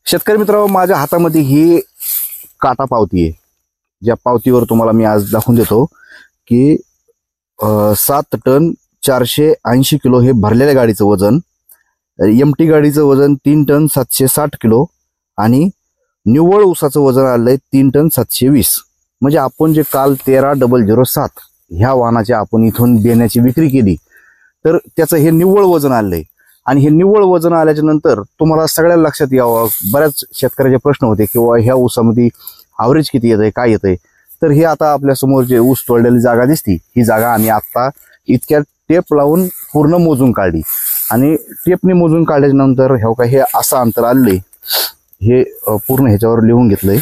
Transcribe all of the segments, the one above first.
शेतकरी मित्रांनो, माझ्या हातामध्ये ही काटा पावती आहे. ज्या पावतीवर तुम्हाला मी आज दाखवून देतो की 7 टन 480 किलो हे भरलेल्या गाडीचं वजन, एमटी गाडीचं वजन 3 टन 760 किलो आणि निव्वळ ऊसाचं वजन आलंय 3 टन 720. म्हणजे आपण जे काल 13007 ह्या वाहनाची आपण इथून देण्याची विक्री केली तर त्याचं हे निव्वळ वजन आलंय. आणि हे निव्वळ वजन आल्याच्या नंतर तुम्हाला सगळ्या लक्षात यावं, बऱ्याच शेतकऱ्याचे प्रश्न होते किंवा ह्या ऊसामध्ये ॲव्हरेज किती येतंय, काय येतंय. तर हे आता आपल्या समोर जे ऊस तोडलेली जागा दिसती, ही जागा आम्ही आता इतक्या टेप लावून पूर्ण मोजून काढली. आणि टेपने मोजून काढल्याच्या नंतर हे असं अंतर आलंय, हे पूर्ण ह्याच्यावर लिहून घेतलंय.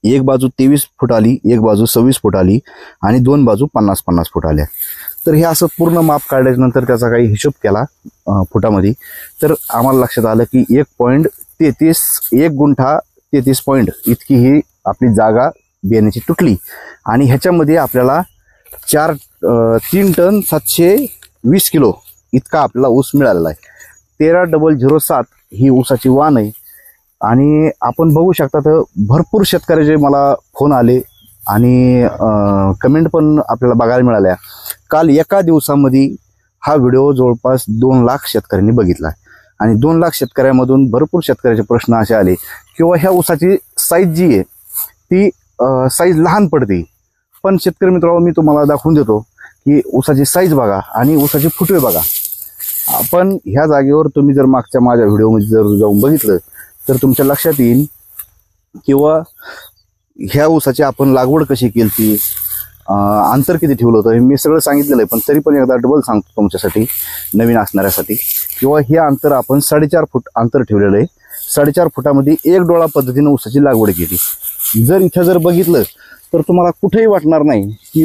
एक बाजू 23 फूट आली, एक बाजू 26 फूट आली आणि दोन बाजू 50-50 फूट आल्या. तर हे असं पूर्ण माप काढल्याच्या नंतर त्याचा काही हिशोब केला फुटामध्ये, तर आम्हाला लक्षात आलं की 1.33 1 गुंठा 33 पॉईंट इतकी ही आपली जागा बियाण्याची तुटली. आणि ह्याच्यामध्ये आपल्याला 3 टन 720 किलो इतका आपल्याला ऊस मिळालेला आहे. 13007 ही ऊसाची वाण आहे. आणि आपण बघू शकता तर भरपूर शेतकऱ्याचे मला फोन आले आणि कमेंट पण आपल्याला बघायला मिळाल्या. काल एका दिवसामध्ये हा व्हिडिओ जवळपास 2 लाख शेतकऱ्यांनी बघितला. आणि 2 लाख शेतकऱ्यांमधून भरपूर शेतकऱ्याचे प्रश्न असे आले किंवा ह्या ऊसाची साईज जी आहे ती साईज लहान पडते. पण शेतकरी मित्रांनो, मी तुम्हाला दाखवून देतो की ऊसाची साईज बघा आणि ऊसाचे फुटवे बघा. आपण ह्या जागेवर तुम्ही जर मागच्या माझ्या व्हिडिओमध्ये जर जाऊन बघितलं तर तुमच्या लक्षात येईल किंवा ह्या ऊसाची आपण लागवड कशी केली, अंतर किती ठेवलं होतं हे मी सगळं सांगितलेलं आहे. पण तरी पण एकदा डबल सांगतो तुमच्यासाठी, नवीन असणाऱ्यासाठी. किंवा हे अंतर आपण 4.5 फूट अंतर ठेवलेलं आहे. 4.5 फुटामध्ये एक डोळा पद्धतीने ऊसाची लागवड केली. जर इथं जर बघितलं तर तुम्हाला कुठेही वाटणार नाही की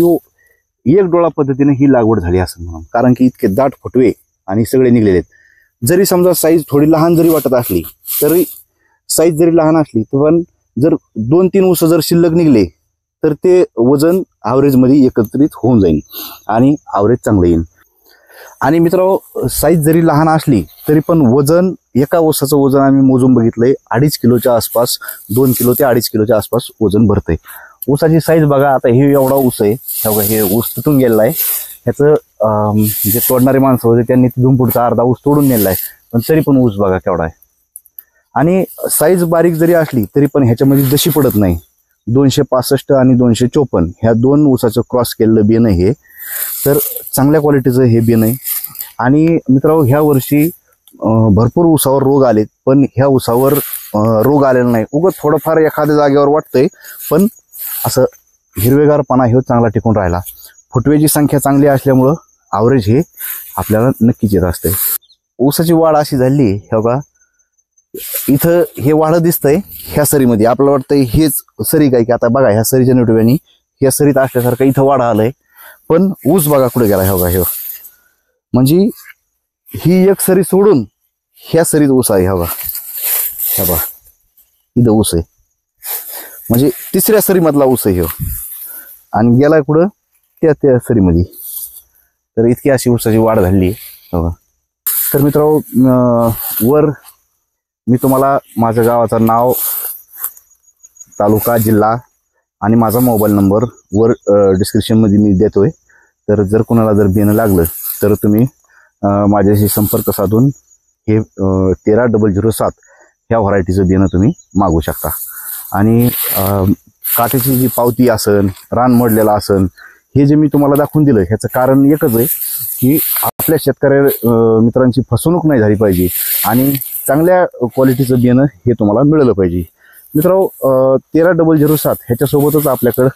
एक डोळा पद्धतीने ही लागवड झाली असं म्हणून, कारण की इतके दाट फुटवे आणि सगळे निघलेले आहेत. जरी समजा साईज थोडी लहान जरी वाटत असली तरी, साईज जरी लहान असली तर पण जर 2-3 ऊस जर शिल्लक निघले तर ते वजन ॲव्हरेजमध्ये एकत्रित होऊन जाईल आणि ॲव्हरेज चांगलं येईल. आणि मित्रांनो, साईज जरी लहान असली तरी पण वजन, एका ऊसाचं वजन आम्ही मोजून बघितलंय 2.5 किलोच्या आसपास, 2 किलो ते 2.5 किलोच्या आसपास वजन भरतंय. ऊसाची साईज बघा. आता हे एवढा ऊस आहे, हे ऊस तुटून गेलेला आहे. ह्याचं जे तोडणारे माणसं होते त्यांनी तिथून पुढचा अर्धा ऊस तोडून नेलेला आहे. पण तरी पण ऊस बघा केवढा आहे. आणि साईज बारीक जरी असली तरी पण ह्याच्यामध्ये जशी पडत नाही. 265 आणि 254 ह्या 2 ऊसाचं क्रॉस केलेलं बियाणं हे, तर चांगल्या क्वालिटीचं हे बियाणं आहे. आणि मित्रांनो, ह्या वर्षी भरपूर ऊसावर रोग आलेत, पण ह्या ऊसावर रोग आलेला नाही. उगाच थोडंफार एखाद्या जागेवर वाटतंय, पण असं हिरवेगारपणा हे चांगला टिकून राहिला. फुटवेची संख्या चांगली असल्यामुळं ॲव्हरेज हे आपल्याला नक्कीच येत असते. ऊसाची वाढ अशी झाली, हे बघा इथं हे वाढ दिसतंय ह्या सरीमध्ये. आपल्याला वाटतंय हेच सरी काय की, आता बघा ह्या सरीच्या नेटव्यानी ह्या सरीत असल्यासारखं इथं वाढ आलंय. पण ऊस बघा कुठे गेला, हे बघा. हे म्हणजे ही एक सरी सोडून ह्या सरीत ऊस आहे. हे बघा इथं ऊस आहे, म्हणजे तिसऱ्या सरीमधला ऊस आहे ह्यो. आणि गेलाय कुठं, त्या सरीमध्ये. तर इतकी अशी ऊसाची वाढ झाली आहे बघा. तर मित्रांनो, वर मी तुम्हाला माझ्या गावाचं नाव, तालुका, जिल्हा आणि माझा मोबाईल नंबर वर डिस्क्रिप्शनमध्ये मी देतोय. तर जर कोणाला जर बियाणं लागलं तर तुम्ही माझ्याशी संपर्क साधून हे 13007 ह्या व्हरायटीचं बियाणं तुम्ही मागू शकता. आणि काट्याची जी पावती असन, रान मोडलेला असन, हे जे मी तुम्हाला दाखवून दिलं ह्याचं कारण एकच आहे की आपल्या शेतकऱ्या मित्रांची फसवणूक नाही झाली पाहिजे आणि चांगल्या क्वालिटीचं बियाणं हे तुम्हाला मिळालं पाहिजे. मित्रांनो, 13007 ह्याच्यासोबतच आपल्याकडं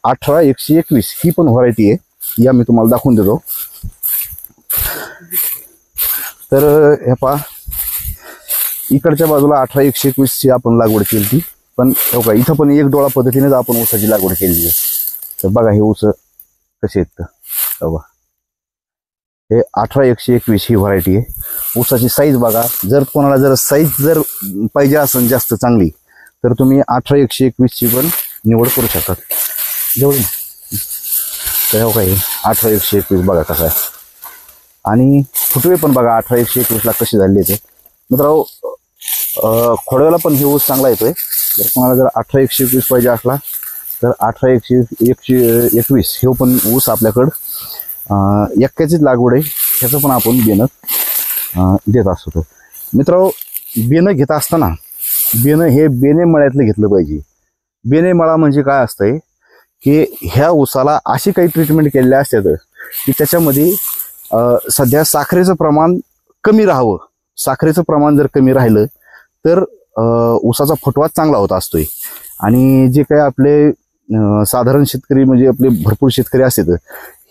18121 ही पण व्हरायटी आहे, या मी तुम्हाला दाखवून देतो. तर हे पहा, इकडच्या बाजूला 18121 ची आपण लागवड केली ती. पण बघा इथं पण एक डोळा पद्धतीनेच आपण ऊसाची लागवड केलेली आहे. तर बघा हे ऊस कसे आहेत. बघा हे 18121 ही व्हरायटी आहे. ऊसाची साईज बघा. जर कोणाला जर साईज जर पाहिजे असेल जास्त चांगली तर तुम्ही 18121 ची पण निवड करू शकतात. जेवढी तर हो काय 18121 बघा कसा आहे. आणि फुटवे पण बघा 18121 ला कसे झाले ते. मित्रांनो, खोडव्याला पण हे ऊस चांगला येतोय. जर कोणाला जर 18-121 पाहिजे असला तर 18-121 हे पण ऊस आपल्याकडं एक्क्याचीच लागवड आहे. ह्याचं पण आपण बेणं देत असतो. मित्रांनो, बेणं घेत असताना बेणं हे बेणे मळ्यातलं घेतलं पाहिजे. बेणे मळा म्हणजे काय असतंय की ह्या ऊसाला अशी काही ट्रीटमेंट केलेल्या असतात की त्याच्यामध्ये सध्या साखरेचं प्रमाण कमी राहावं. साखरेचं प्रमाण जर कमी राहिलं तर ऊसाचा फुटवा चांगला होत असतोय. आणि जे काही आपले साधारण शेतकरी म्हणजे आपले भरपूर शेतकरी असतात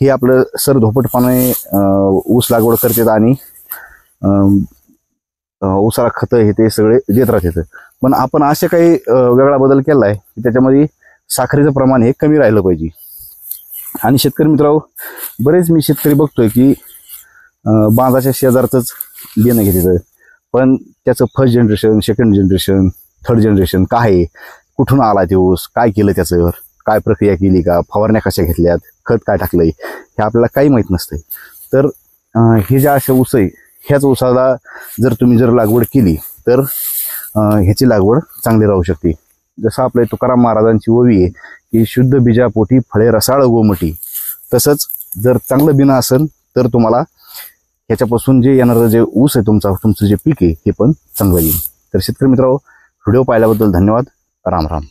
हे आपलं सरधोपटपणे ऊस लागवड करतात आणि ऊसाला खतं हे ते सगळे देत राहतात. पण आपण असे काही वेगळा बदल केला आहे की त्याच्यामध्ये साखरेचं प्रमाण हे कमी राहिलं पाहिजे. आणि शेतकरी मित्रांनो, बरेच मी शेतकरी बघतोय की बांधाच्या शेजारचंच बेणं घेतात. पण त्याचं first generation, second generation, third generation काय आहे, कुठून आला ते ऊस, काय केलं त्याच्यावर, काय प्रक्रिया केली का, फवारण्या कशा घेतल्यात, खत काय टाकलंय, हे आपल्याला काही माहीत नसतंय. तर हे ज्या अशा ऊस आहे ह्याच ऊसाला जर तुम्ही लागवड केली तर ह्याची लागवड चांगली राहू शकते. जसं आपल्या तुकाराम महाराजांची ओवी आहे की शुद्ध बीजापोटी फळे रसाळ गोमटी, तसंच जर चांगलं बिना असेल तर तुम्हाला ह्याच्यापासून जे येणारं जे ऊस आहे तुमचं जे पीक आहे हे पण चांगलं येईल. तर शेतकरी मित्रांनो, व्हिडिओ पाहिल्याबद्दल धन्यवाद. राम राम.